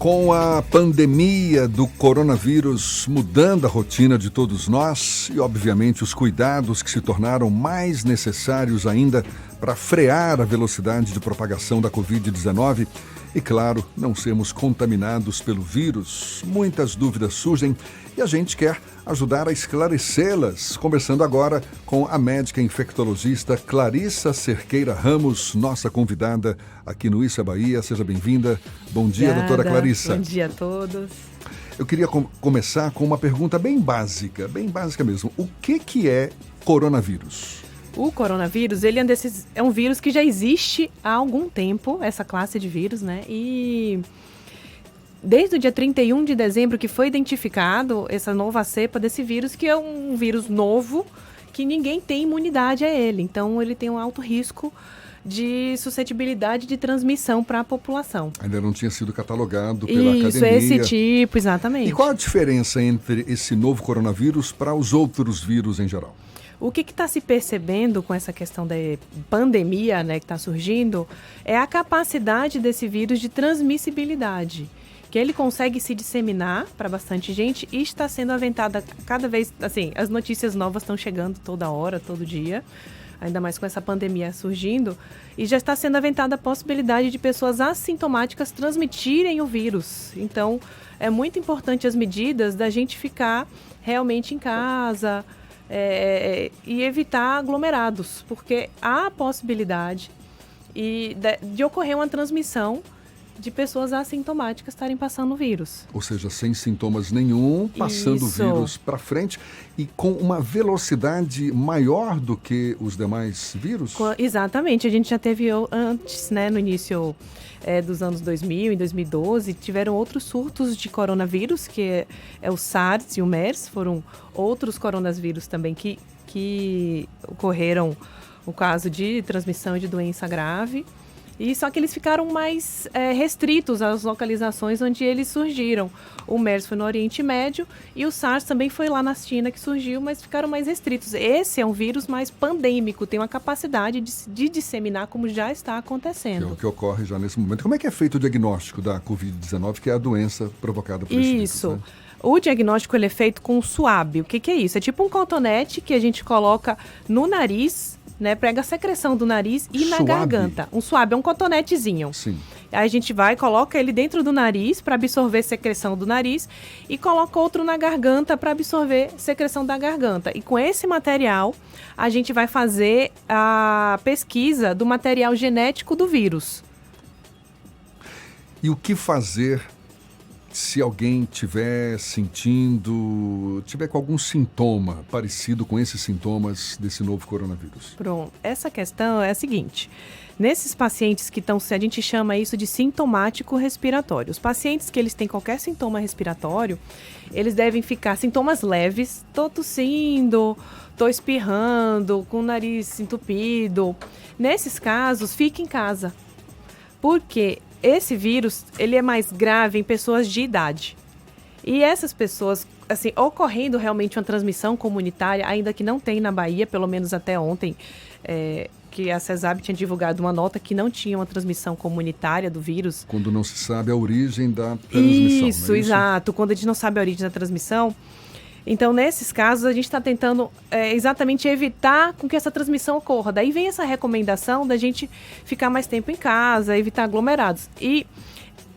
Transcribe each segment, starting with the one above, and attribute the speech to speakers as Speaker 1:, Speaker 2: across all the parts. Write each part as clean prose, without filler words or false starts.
Speaker 1: Com a pandemia do coronavírus mudando a rotina de todos nós e, obviamente, os cuidados que se tornaram mais necessários ainda para frear a velocidade de propagação da Covid-19 e, claro, não sermos contaminados pelo vírus, muitas dúvidas surgem e a gente quer ajudar a esclarecê-las. Conversando agora com a médica infectologista Clarissa Cerqueira Ramos, nossa convidada aqui no Isso é Bahia. Seja bem-vinda. Bom dia, doutora Clarissa.
Speaker 2: Bom dia a todos.
Speaker 1: Eu queria começar com uma pergunta bem básica mesmo. O que é coronavírus?
Speaker 2: O coronavírus, ele é um vírus que já existe há algum tempo, essa classe de vírus, né? E desde o dia 31 de dezembro que foi identificado essa nova cepa desse vírus, que é um vírus novo, que ninguém tem imunidade a ele. Então, ele tem um alto risco de suscetibilidade de transmissão para a população.
Speaker 1: Ainda não tinha sido catalogado pela academia.
Speaker 2: Isso, esse tipo, exatamente.
Speaker 1: E qual a diferença entre esse novo coronavírus para os outros vírus em geral?
Speaker 2: O que está se percebendo com essa questão da pandemia, né, que está surgindo, é a capacidade desse vírus de transmissibilidade, que ele consegue se disseminar para bastante gente e está sendo aventada cada vez, assim, as notícias novas estão chegando toda hora, todo dia, ainda mais com essa pandemia surgindo, e já está sendo aventada a possibilidade de pessoas assintomáticas transmitirem o vírus. Então, é muito importante as medidas da gente ficar realmente em casa, e evitar aglomerados, porque há a possibilidade de ocorrer uma transmissão de pessoas assintomáticas estarem passando o vírus.
Speaker 1: Ou seja, sem sintomas nenhum, passando o vírus para frente e com uma velocidade maior do que os demais vírus?
Speaker 2: Exatamente. A gente já teve antes, né, no início dos anos 2000, em 2012, tiveram outros surtos de coronavírus, que é o SARS e o MERS, foram outros coronavírus também que ocorreram o caso de transmissão de doença grave. E só que eles ficaram mais restritos às localizações onde eles surgiram. O MERS foi no Oriente Médio e o SARS também foi lá na China que surgiu, mas ficaram mais restritos. Esse é um vírus mais pandêmico, tem uma capacidade de disseminar como já está acontecendo.
Speaker 1: Que é o que ocorre já nesse momento. Como é que é feito o diagnóstico da Covid-19, que é a doença provocada por esse vírus?
Speaker 2: Isso. Né? O diagnóstico ele é feito com SWAB. O que é isso? É tipo um cotonete que a gente coloca no nariz, né, pega a secreção do nariz e na garganta. Um swab é um cotonetezinho.
Speaker 1: Sim.
Speaker 2: Aí a gente coloca ele dentro do nariz para absorver a secreção do nariz e coloca outro na garganta para absorver a secreção da garganta. E com esse material, a gente vai fazer a pesquisa do material genético do vírus.
Speaker 1: E o que fazer se alguém tiver com algum sintoma parecido com esses sintomas desse novo coronavírus?
Speaker 2: Pronto. Essa questão é a seguinte. Nesses pacientes que a gente chama isso de sintomático respiratório. Os pacientes que eles têm qualquer sintoma respiratório, eles devem ficar sintomas leves, tô tossindo, tô espirrando, com o nariz entupido. Nesses casos, fique em casa. Porque esse vírus, ele é mais grave em pessoas de idade. E essas pessoas, assim, ocorrendo realmente uma transmissão comunitária, ainda que não tem na Bahia, pelo menos até ontem, que a CESAB tinha divulgado uma nota que não tinha uma transmissão comunitária do vírus.
Speaker 1: Quando não se sabe a origem da transmissão.
Speaker 2: Isso, exato. Quando a gente não sabe a origem da transmissão. Então, nesses casos, a gente está tentando exatamente evitar com que essa transmissão ocorra. Daí vem essa recomendação da gente ficar mais tempo em casa, evitar aglomerados. E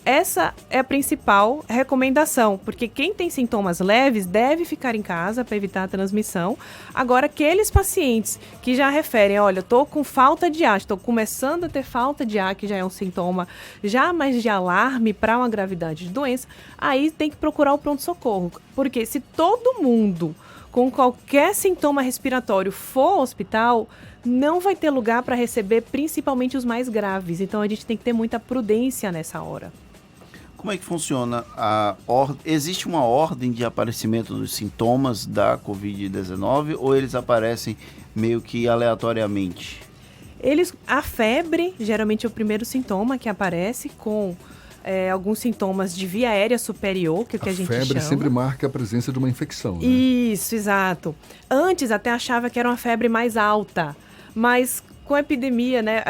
Speaker 2: essa é a principal recomendação, porque quem tem sintomas leves deve ficar em casa para evitar a transmissão. Agora, aqueles pacientes que já referem, olha, eu estou com falta de ar, estou começando a ter falta de ar, que já é um sintoma já mais de alarme para uma gravidade de doença, aí tem que procurar o pronto-socorro. Porque se todo mundo com qualquer sintoma respiratório for ao hospital, não vai ter lugar para receber principalmente os mais graves. Então, a gente tem que ter muita prudência nessa hora.
Speaker 3: Como é que funciona? Existe uma ordem de aparecimento dos sintomas da Covid-19 ou eles aparecem meio que aleatoriamente?
Speaker 2: A febre, geralmente é o primeiro sintoma que aparece, com alguns sintomas de via aérea superior, que é o que a gente chama. A
Speaker 1: febre sempre marca a presença de uma infecção, né?
Speaker 2: Isso, exato. Antes até achava que era uma febre mais alta, mas com a epidemia, né,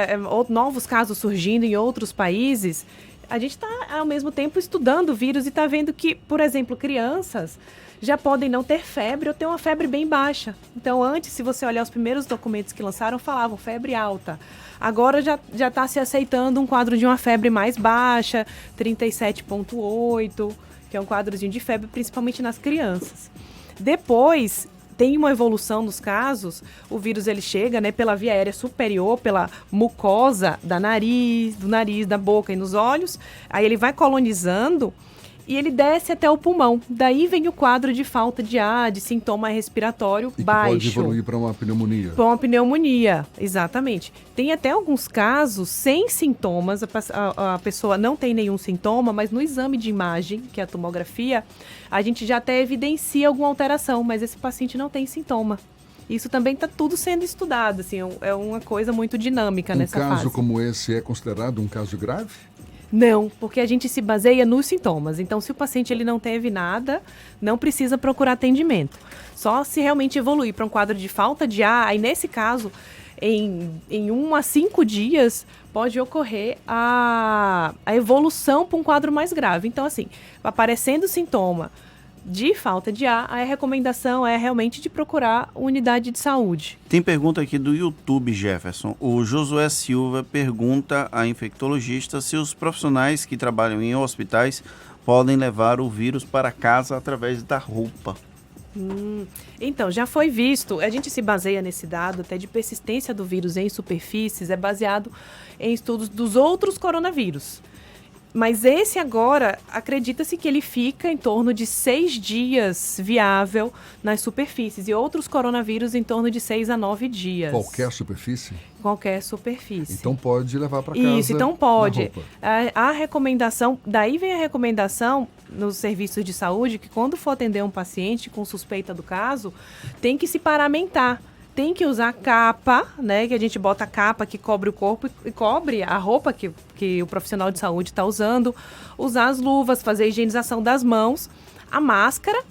Speaker 2: novos casos surgindo em outros países, a gente está, ao mesmo tempo, estudando o vírus e está vendo que, por exemplo, crianças já podem não ter febre ou ter uma febre bem baixa. Então, antes, se você olhar os primeiros documentos que lançaram, falavam febre alta. Agora já está se aceitando um quadro de uma febre mais baixa, 37,8, que é um quadrozinho de febre, principalmente nas crianças. Depois, tem uma evolução nos casos, o vírus ele chega, né, pela via aérea superior, pela mucosa do nariz, da boca e nos olhos, aí ele vai colonizando e ele desce até o pulmão. Daí vem o quadro de falta de ar, de sintoma respiratório
Speaker 1: e
Speaker 2: baixo.
Speaker 1: Pode evoluir para uma pneumonia.
Speaker 2: Para uma pneumonia, exatamente. Tem até alguns casos sem sintomas, a pessoa não tem nenhum sintoma, mas no exame de imagem, que é a tomografia, a gente já até evidencia alguma alteração, mas esse paciente não tem sintoma. Isso também está tudo sendo estudado, assim, é uma coisa muito dinâmica nessa fase.
Speaker 1: Um caso como esse é considerado um caso grave?
Speaker 2: Não, porque a gente se baseia nos sintomas. Então, se o paciente ele não teve nada, não precisa procurar atendimento. Só se realmente evoluir para um quadro de falta de ar, aí nesse caso, em 1 a 5 dias, pode ocorrer a evolução para um quadro mais grave. Então, assim, aparecendo sintoma de falta de ar, a recomendação é realmente de procurar unidade de saúde.
Speaker 3: Tem pergunta aqui do YouTube, Jefferson. O Josué Silva pergunta a infectologista se os profissionais que trabalham em hospitais podem levar o vírus para casa através da roupa.
Speaker 2: Então, já foi visto, a gente se baseia nesse dado até de persistência do vírus em superfícies, é baseado em estudos dos outros coronavírus. Mas esse agora, acredita-se que ele fica em torno de 6 dias viável nas superfícies e outros coronavírus em torno de 6 a 9 dias.
Speaker 1: Qualquer superfície?
Speaker 2: Qualquer superfície.
Speaker 1: Então pode levar para casa.
Speaker 2: Isso, então pode.
Speaker 1: Na roupa.
Speaker 2: A recomendação, daí vem a recomendação nos serviços de saúde que quando for atender um paciente com suspeita do caso, tem que se paramentar. Tem que usar capa, né? Que a gente bota a capa que cobre o corpo e cobre a roupa que o profissional de saúde está usando. Usar as luvas, fazer a higienização das mãos, a máscara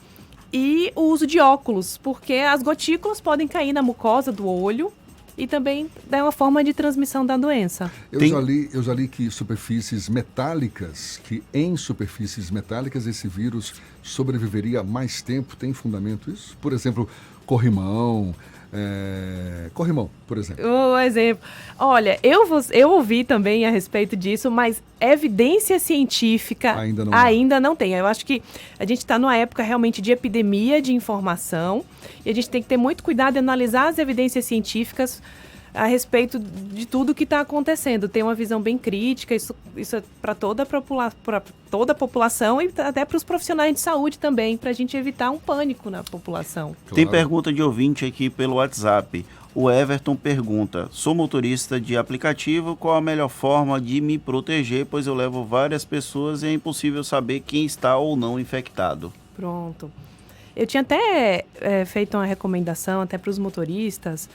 Speaker 2: e o uso de óculos, porque as gotículas podem cair na mucosa do olho e também é uma forma de transmissão da doença.
Speaker 1: Eu já li que em superfícies metálicas esse vírus sobreviveria mais tempo. Tem fundamento isso? Por exemplo, corrimão, por exemplo.
Speaker 2: Um exemplo. Olha, eu ouvi também a respeito disso, mas evidência científica ainda não tem. Eu acho que a gente está numa época realmente de epidemia de informação e a gente tem que ter muito cuidado em analisar as evidências científicas a respeito de tudo que está acontecendo. Ter uma visão bem crítica, isso é para toda a população e até para os profissionais de saúde também, para a gente evitar um pânico na população.
Speaker 3: Claro. Tem pergunta de ouvinte aqui pelo WhatsApp. O Everton pergunta: sou motorista de aplicativo, qual a melhor forma de me proteger, pois eu levo várias pessoas e é impossível saber quem está ou não infectado.
Speaker 2: Pronto. Eu tinha até feito uma recomendação até para os motoristas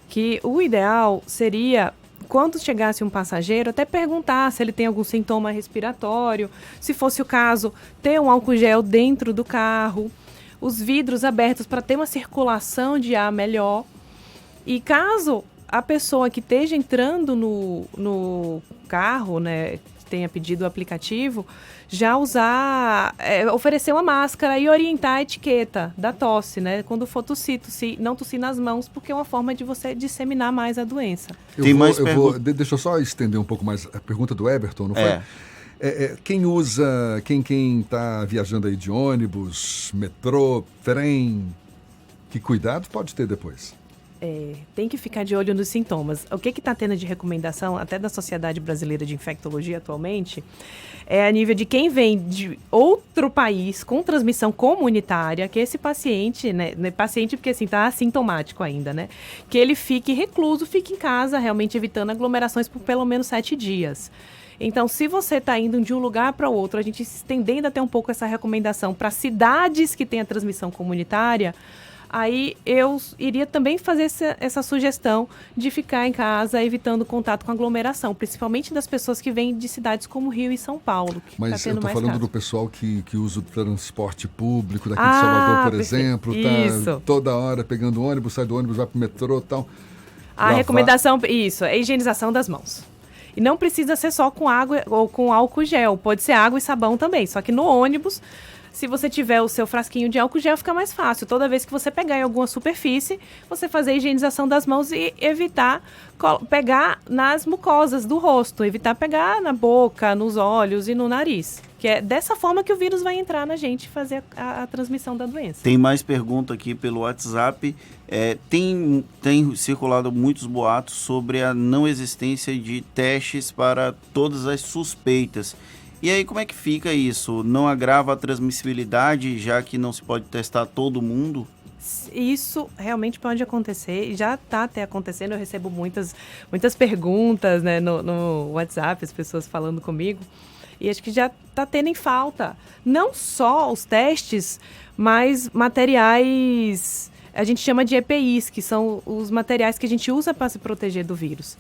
Speaker 2: que o ideal seria, quando chegasse um passageiro, até perguntar se ele tem algum sintoma respiratório, se fosse o caso, ter um álcool gel dentro do carro, os vidros abertos para ter uma circulação de ar melhor. E caso a pessoa que esteja entrando no carro, né, tenha pedido o aplicativo, já oferecer uma máscara e orientar a etiqueta da tosse, né? Quando for tossir, não tossir nas mãos, porque é uma forma de você disseminar mais a doença.
Speaker 1: Deixa eu só estender um pouco mais a pergunta do Everton, não foi? Quem está viajando aí de ônibus, metrô, trem, que cuidado pode ter depois?
Speaker 2: Tem que ficar de olho nos sintomas. O que está tendo de recomendação, até da Sociedade Brasileira de Infectologia atualmente, é a nível de quem vem de outro país com transmissão comunitária, que esse paciente, né, paciente porque assim, está assintomático ainda, né, que ele fique recluso, fique em casa, realmente evitando aglomerações por pelo menos 7 dias. Então, se você está indo de um lugar para o outro, a gente estendendo até um pouco essa recomendação para cidades que têm a transmissão comunitária, aí eu iria também fazer essa sugestão de ficar em casa, evitando contato com aglomeração, principalmente das pessoas que vêm de cidades como Rio e São Paulo.
Speaker 1: Mas eu estou falando do pessoal que usa o transporte público daqui de Salvador, por exemplo, está toda hora pegando ônibus, sai do ônibus, vai para o metrô e tal.
Speaker 2: A recomendação, é a higienização das mãos. E não precisa ser só com água ou com álcool gel, pode ser água e sabão também. Só que no ônibus, se você tiver o seu frasquinho de álcool gel, fica mais fácil. Toda vez que você pegar em alguma superfície, você fazer a higienização das mãos e evitar pegar nas mucosas do rosto, evitar pegar na boca, nos olhos e no nariz. Que é dessa forma que o vírus vai entrar na gente e fazer a transmissão da doença.
Speaker 3: Tem mais pergunta aqui pelo WhatsApp. Tem circulado muitos boatos sobre a não existência de testes para todas as suspeitas. E aí, como é que fica isso? Não agrava a transmissibilidade, já que não se pode testar todo mundo?
Speaker 2: Isso realmente pode acontecer, e já está até acontecendo. Eu recebo muitas perguntas, né, no WhatsApp, as pessoas falando comigo. E acho que já está tendo em falta não só os testes, mas materiais, a gente chama de EPIs, que são os materiais que a gente usa para se proteger do vírus.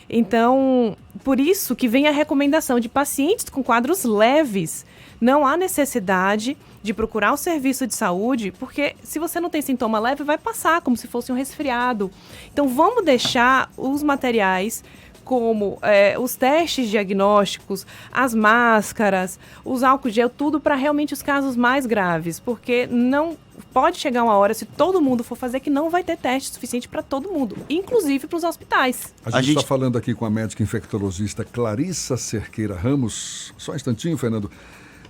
Speaker 2: Então, por isso que vem a recomendação de pacientes com quadros leves. Não há necessidade de procurar o serviço de saúde, porque se você não tem sintoma leve, vai passar como se fosse um resfriado. Então, vamos deixar os materiais como os testes diagnósticos, as máscaras, os álcool gel, tudo para realmente os casos mais graves, porque não pode chegar uma hora, se todo mundo for fazer, que não vai ter teste suficiente para todo mundo, inclusive para os hospitais.
Speaker 1: A gente está falando aqui com a médica infectologista Clarissa Cerqueira Ramos. Só um instantinho, Fernando.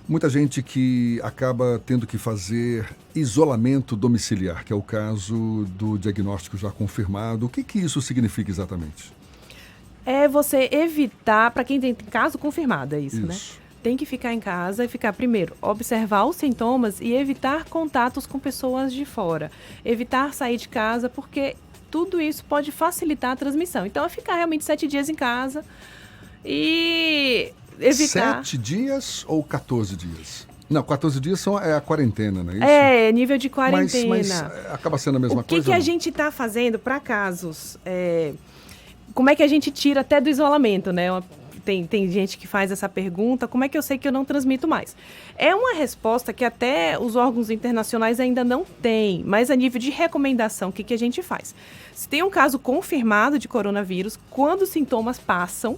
Speaker 1: Muita gente que acaba tendo que fazer isolamento domiciliar, que é o caso do diagnóstico já confirmado. O que isso significa exatamente?
Speaker 2: É você evitar, para quem tem caso confirmado, é isso, né? Tem que ficar em casa e ficar, primeiro, observar os sintomas e evitar contatos com pessoas de fora. Evitar sair de casa, porque tudo isso pode facilitar a transmissão. Então, é ficar realmente 7 dias em casa e evitar...
Speaker 1: 7 dias ou 14 dias? Não, 14 dias é a quarentena, não é isso?
Speaker 2: É, nível de quarentena.
Speaker 1: Mas acaba sendo a mesma coisa?
Speaker 2: O que a gente está fazendo para casos... Como é que a gente tira até do isolamento, né? Tem gente que faz essa pergunta, como é que eu sei que eu não transmito mais? É uma resposta que até os órgãos internacionais ainda não têm, mas a nível de recomendação, o que a gente faz? Se tem um caso confirmado de coronavírus, quando os sintomas passam,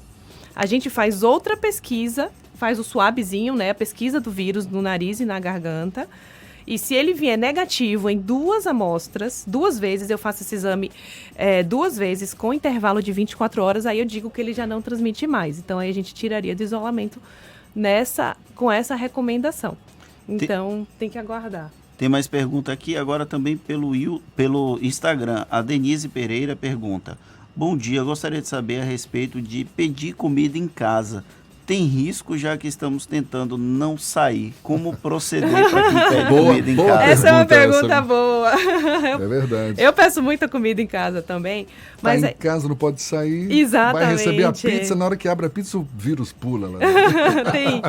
Speaker 2: a gente faz outra pesquisa, faz o swabzinho, né? A pesquisa do vírus no nariz e na garganta. E se ele vier negativo em 2 amostras, 2 vezes, eu faço esse exame 2 vezes com intervalo de 24 horas, aí eu digo que ele já não transmite mais. Então, aí a gente tiraria do isolamento com essa recomendação. Então, tem que aguardar.
Speaker 3: Tem mais pergunta aqui, agora também pelo Instagram. A Denise Pereira pergunta: bom dia, gostaria de saber a respeito de pedir comida em casa. Tem risco, já que estamos tentando não sair? Como proceder para quem pede comida em casa?
Speaker 2: Essa é uma pergunta boa.
Speaker 1: É verdade.
Speaker 2: Eu peço muita comida em casa também. Mas
Speaker 1: em casa não pode sair.
Speaker 2: Exatamente.
Speaker 1: Vai receber a pizza, na hora que abre a pizza o vírus pula lá.
Speaker 2: Tem.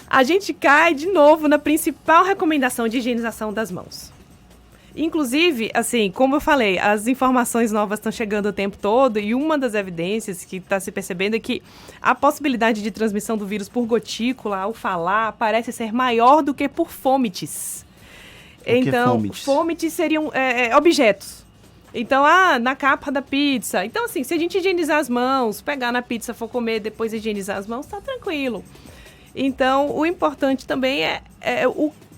Speaker 2: A gente cai de novo na principal recomendação de higienização das mãos. Inclusive, assim, como eu falei, as informações novas estão chegando o tempo todo e uma das evidências que está se percebendo é que a possibilidade de transmissão do vírus por gotícula, ao falar, parece ser maior do que por fômites. Então, fômites seriam objetos. Então, na capa da pizza. Então, assim, se a gente higienizar as mãos, pegar na pizza, for comer, depois higienizar as mãos, tá tranquilo. Então, o importante também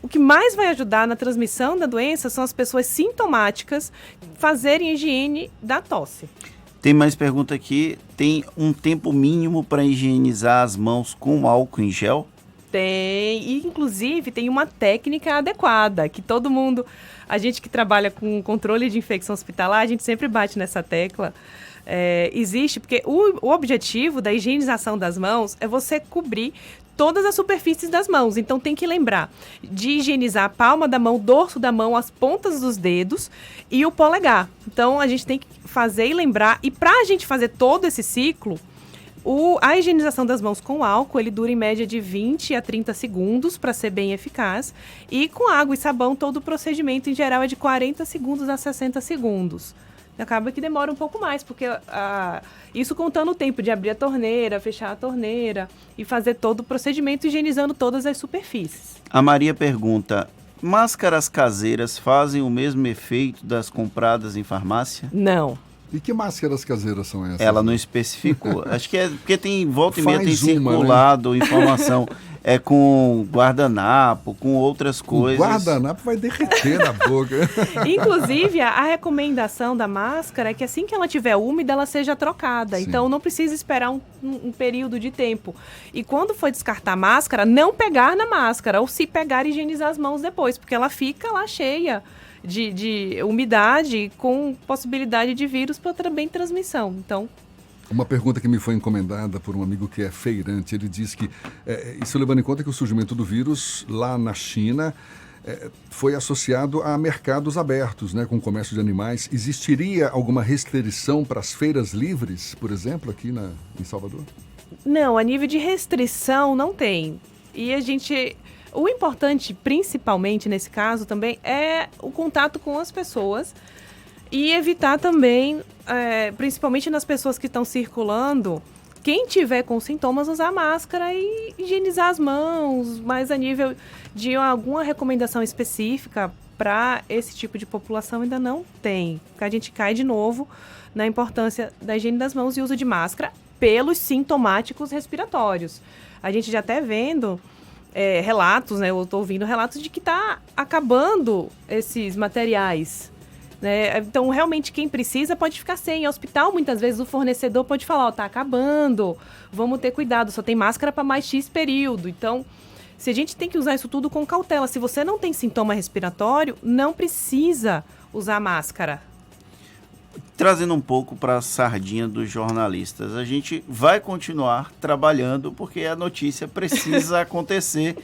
Speaker 2: o que mais vai ajudar na transmissão da doença são as pessoas sintomáticas fazerem higiene da tosse.
Speaker 3: Tem mais pergunta aqui. Tem um tempo mínimo para higienizar as mãos com álcool em gel?
Speaker 2: Tem. E, inclusive, tem uma técnica adequada, que todo mundo... A gente que trabalha com controle de infecção hospitalar, a gente sempre bate nessa tecla. Existe, porque o objetivo da higienização das mãos é você cobrir todas as superfícies das mãos. Então, tem que lembrar de higienizar a palma da mão, o dorso da mão, as pontas dos dedos e o polegar. Então, a gente tem que fazer e lembrar. E para a gente fazer todo esse ciclo, a higienização das mãos com álcool, ele dura em média de 20 a 30 segundos para ser bem eficaz. E com água e sabão, todo o procedimento, em geral, é de 40 segundos a 60 segundos. Acaba que demora um pouco mais, porque isso contando o tempo de abrir a torneira, fechar a torneira e fazer todo o procedimento, higienizando todas as superfícies.
Speaker 3: A Maria pergunta: máscaras caseiras fazem o mesmo efeito das compradas em farmácia?
Speaker 2: Não.
Speaker 1: E que máscaras caseiras são essas?
Speaker 3: Ela não especificou. Acho que é porque tem volta e meia tem
Speaker 1: Faz uma,
Speaker 3: circulado informação com guardanapo, com outras coisas.
Speaker 1: O guardanapo vai derreter na boca.
Speaker 2: Inclusive, a recomendação da máscara é que assim que ela estiver úmida, ela seja trocada.
Speaker 1: Sim.
Speaker 2: Então, não precisa esperar um período de tempo. E quando for descartar a máscara, não pegar na máscara. Ou se pegar, higienizar as mãos depois, porque ela fica lá cheia de umidade com possibilidade de vírus para também transmissão. Então,
Speaker 1: uma pergunta que me foi encomendada por um amigo que é feirante, ele diz que, isso levando em conta que o surgimento do vírus lá na China foi associado a mercados abertos, né, com o comércio de animais. Existiria alguma restrição para as feiras livres, por exemplo, aqui em Salvador?
Speaker 2: não, a nível de restrição não tem. E o importante, principalmente nesse caso também, é o contato com as pessoas e evitar também, principalmente nas pessoas que estão circulando, quem tiver com sintomas, usar máscara e higienizar as mãos, mas a nível de alguma recomendação específica para esse tipo de população ainda não tem. Porque a gente cai de novo na importância da higiene das mãos e uso de máscara pelos sintomáticos respiratórios. A gente já até vendo relatos, né? Eu estou ouvindo relatos de que está acabando esses materiais, né? Então, realmente, quem precisa pode ficar sem. Em hospital, muitas vezes, o fornecedor pode falar, está acabando, vamos ter cuidado, só tem máscara para mais X período. Então, se a gente tem que usar isso tudo com cautela. Se você não tem sintoma respiratório, não precisa usar máscara.
Speaker 3: Trazendo um pouco para a sardinha dos jornalistas, a gente vai continuar trabalhando porque a notícia precisa acontecer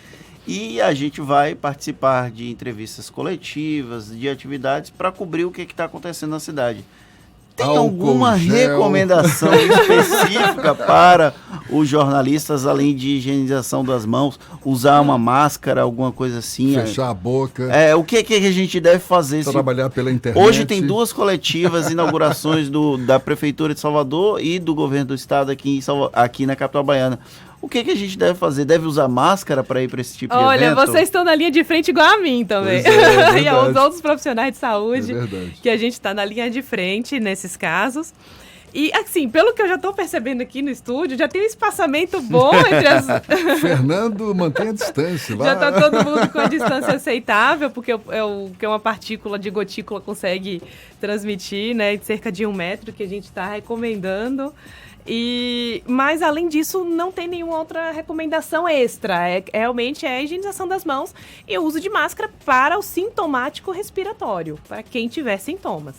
Speaker 3: e a gente vai participar de entrevistas coletivas, de atividades para cobrir o que está acontecendo na cidade. Tem alguma recomendação específica para os jornalistas, além de higienização das mãos, usar uma máscara, alguma coisa assim?
Speaker 1: Fechar a boca.
Speaker 3: O que a gente deve fazer?
Speaker 1: Trabalhar pela internet.
Speaker 3: Hoje tem 2 coletivas, inaugurações da Prefeitura de Salvador e do Governo do Estado aqui na capital baiana. O que a gente deve fazer? Deve usar máscara para ir para esse tipo de evento?
Speaker 2: Olha, vocês estão na linha de frente igual a mim também. E aos outros profissionais de saúde, que a gente está na linha de frente nesses casos. E, assim, pelo que eu já estou percebendo aqui no estúdio, já tem um espaçamento bom entre as...
Speaker 1: Fernando, mantém a distância. Lá.
Speaker 2: Já está todo mundo com a distância aceitável, porque que uma partícula de gotícula consegue transmitir, né, de cerca de 1 metro, que a gente está recomendando. Mas, além disso, não tem nenhuma outra recomendação extra. Realmente é a higienização das mãos e o uso de máscara para o sintomático respiratório, para quem tiver sintomas.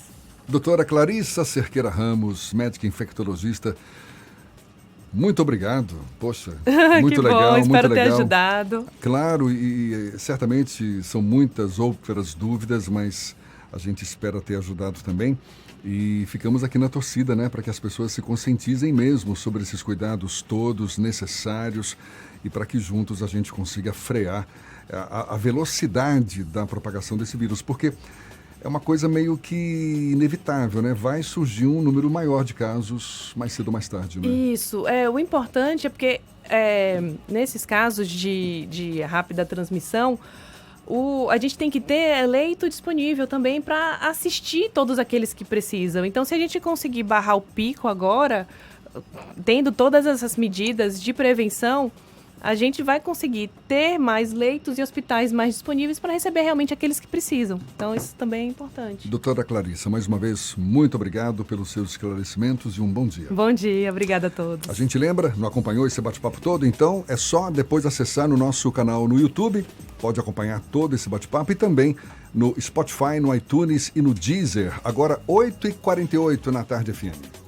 Speaker 1: Doutora Clarissa Cerqueira Ramos, médica infectologista, muito obrigado. Poxa, muito legal.
Speaker 2: Bom, espero
Speaker 1: muito
Speaker 2: ter
Speaker 1: legal.
Speaker 2: ajudado.
Speaker 1: Claro, e certamente são muitas outras dúvidas, mas a gente espera ter ajudado também. E ficamos aqui na torcida, né, para que as pessoas se conscientizem mesmo sobre esses cuidados todos necessários e para que juntos a gente consiga frear a velocidade da propagação desse vírus, porque é uma coisa meio que inevitável, né? Vai surgir um número maior de casos mais cedo ou mais tarde, né?
Speaker 2: Isso. O importante é porque nesses casos de rápida transmissão, a gente tem que ter leito disponível também para assistir todos aqueles que precisam. Então, se a gente conseguir barrar o pico agora, tendo todas essas medidas de prevenção, a gente vai conseguir ter mais leitos e hospitais mais disponíveis para receber realmente aqueles que precisam. Então, isso também é importante.
Speaker 1: Doutora Clarissa, mais uma vez, muito obrigado pelos seus esclarecimentos e um bom dia.
Speaker 2: Bom dia, obrigada a todos.
Speaker 1: A gente lembra, não acompanhou esse bate-papo todo? Então, é só depois acessar no nosso canal no YouTube. Pode acompanhar todo esse bate-papo e também no Spotify, no iTunes e no Deezer. Agora, 8h48 na Tarde FM.